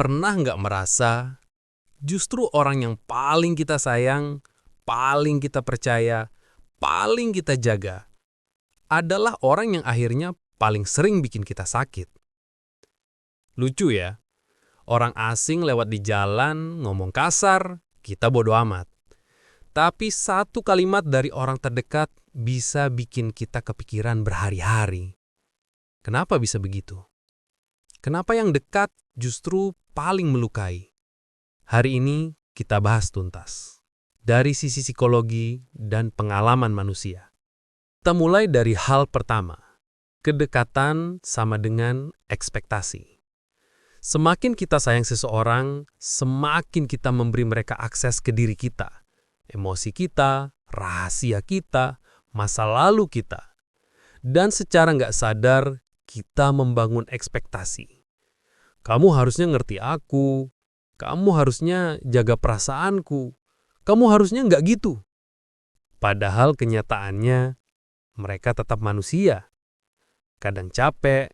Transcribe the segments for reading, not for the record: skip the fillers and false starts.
Pernah nggak merasa justru orang yang paling kita sayang, paling kita percaya, paling kita jaga, adalah orang yang akhirnya paling sering bikin kita sakit? Lucu ya, orang asing lewat di jalan ngomong kasar, kita bodo amat. Tapi satu kalimat dari orang terdekat bisa bikin kita kepikiran berhari-hari. Kenapa bisa begitu? Kenapa yang dekat justru paling melukai? Hari ini kita bahas tuntas, dari sisi psikologi dan pengalaman manusia. Kita mulai dari hal pertama, kedekatan sama dengan ekspektasi. Semakin kita sayang seseorang, semakin kita memberi mereka akses ke diri kita, emosi kita, rahasia kita, masa lalu kita. Dan secara nggak sadar, kita membangun ekspektasi. Kamu harusnya ngerti aku, kamu harusnya jaga perasaanku, kamu harusnya nggak gitu. Padahal kenyataannya, mereka tetap manusia. Kadang capek,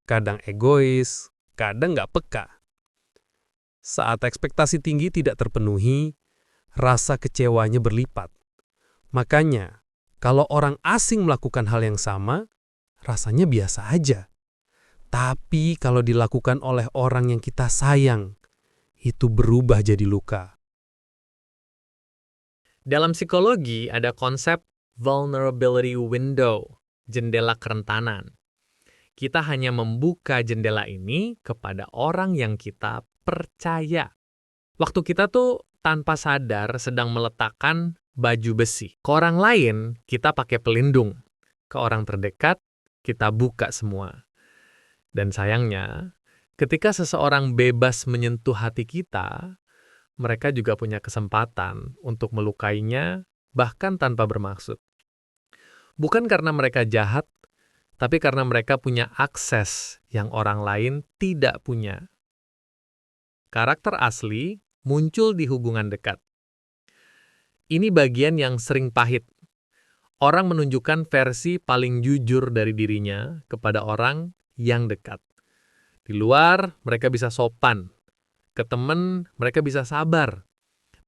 kadang egois, kadang nggak peka. Saat ekspektasi tinggi tidak terpenuhi, rasa kecewanya berlipat. Makanya, kalau orang asing melakukan hal yang sama, rasanya biasa aja. Tapi kalau dilakukan oleh orang yang kita sayang, itu berubah jadi luka. Dalam psikologi ada konsep vulnerability window, jendela kerentanan. Kita hanya membuka jendela ini kepada orang yang kita percaya. Waktu kita tuh tanpa sadar sedang meletakkan baju besi. Ke orang lain, kita pakai pelindung. Ke orang terdekat, kita buka semua. Dan sayangnya, ketika seseorang bebas menyentuh hati kita, mereka juga punya kesempatan untuk melukainya, bahkan tanpa bermaksud. Bukan karena mereka jahat, tapi karena mereka punya akses yang orang lain tidak punya. Karakter asli muncul di hubungan dekat. Ini bagian yang sering pahit. Orang menunjukkan versi paling jujur dari dirinya kepada orang yang dekat. Di luar, mereka bisa sopan. Ke temen, mereka bisa sabar.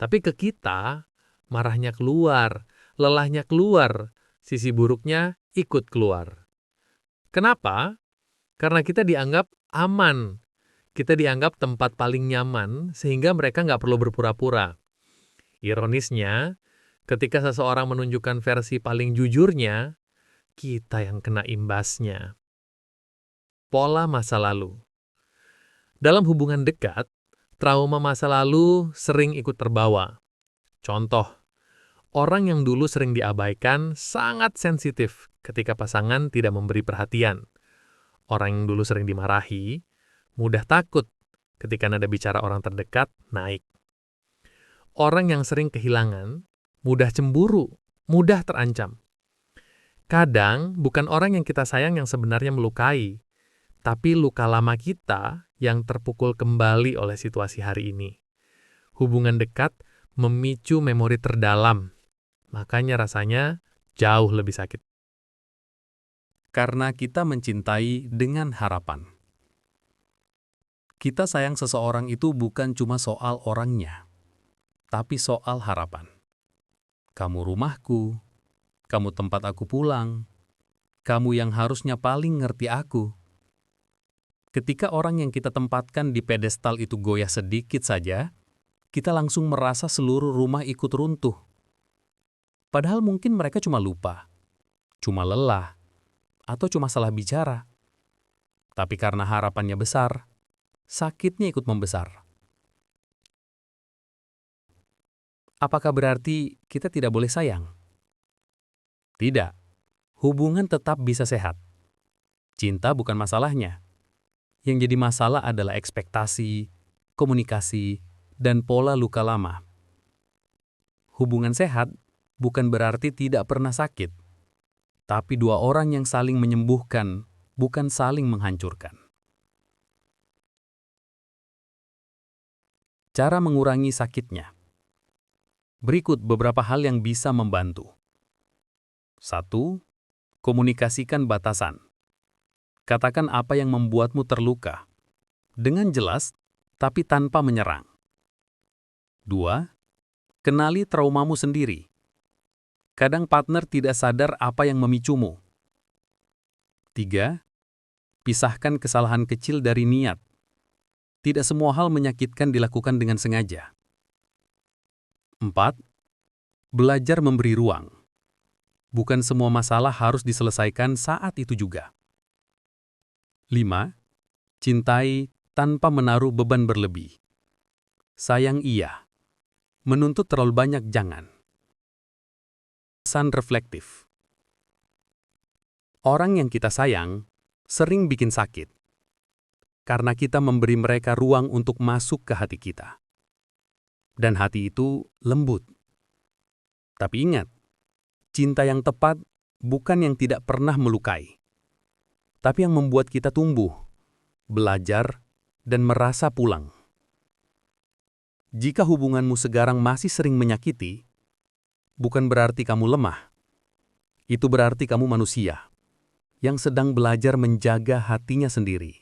Tapi ke kita, marahnya keluar, lelahnya keluar, sisi buruknya ikut keluar. Kenapa? Karena kita dianggap aman. Kita dianggap tempat paling nyaman, sehingga mereka nggak perlu berpura-pura. Ironisnya, ketika seseorang menunjukkan versi paling jujurnya, kita yang kena imbasnya. Pola masa lalu. Dalam hubungan dekat, trauma masa lalu sering ikut terbawa. Contoh, orang yang dulu sering diabaikan sangat sensitif ketika pasangan tidak memberi perhatian. Orang yang dulu sering dimarahi, mudah takut ketika nada bicara orang terdekat naik. Orang yang sering kehilangan, mudah cemburu, mudah terancam. Kadang, bukan orang yang kita sayang yang sebenarnya melukai, tapi luka lama kita yang terpukul kembali oleh situasi hari ini. Hubungan dekat memicu memori terdalam, makanya rasanya jauh lebih sakit. Karena kita mencintai dengan harapan. Kita sayang seseorang itu bukan cuma soal orangnya, tapi soal harapan. Kamu rumahku, kamu tempat aku pulang, kamu yang harusnya paling ngerti aku. Ketika orang yang kita tempatkan di pedestal itu goyah sedikit saja, kita langsung merasa seluruh rumah ikut runtuh. Padahal mungkin mereka cuma lupa, cuma lelah, atau cuma salah bicara. Tapi karena harapannya besar, sakitnya ikut membesar. Apakah berarti kita tidak boleh sayang? Tidak. Hubungan tetap bisa sehat. Cinta bukan masalahnya. Yang jadi masalah adalah ekspektasi, komunikasi, dan pola luka lama. Hubungan sehat bukan berarti tidak pernah sakit, tapi dua orang yang saling menyembuhkan, bukan saling menghancurkan. Cara mengurangi sakitnya. Berikut beberapa hal yang bisa membantu. 1. Komunikasikan batasan. Katakan apa yang membuatmu terluka. Dengan jelas, tapi tanpa menyerang. 2. Kenali traumamu sendiri. Kadang partner tidak sadar apa yang memicumu. 3. Pisahkan kesalahan kecil dari niat. Tidak semua hal menyakitkan dilakukan dengan sengaja. 4. Belajar memberi ruang. Bukan semua masalah harus diselesaikan saat itu juga. 5. Cintai tanpa menaruh beban berlebih. Sayang iya. Menuntut terlalu banyak jangan. Pesan reflektif. Orang yang kita sayang sering bikin sakit. Karena kita memberi mereka ruang untuk masuk ke hati kita. Dan hati itu lembut. Tapi ingat, cinta yang tepat bukan yang tidak pernah melukai, tapi yang membuat kita tumbuh, belajar, dan merasa pulang. Jika hubunganmu sekarang masih sering menyakiti, bukan berarti kamu lemah. Itu berarti kamu manusia yang sedang belajar menjaga hatinya sendiri.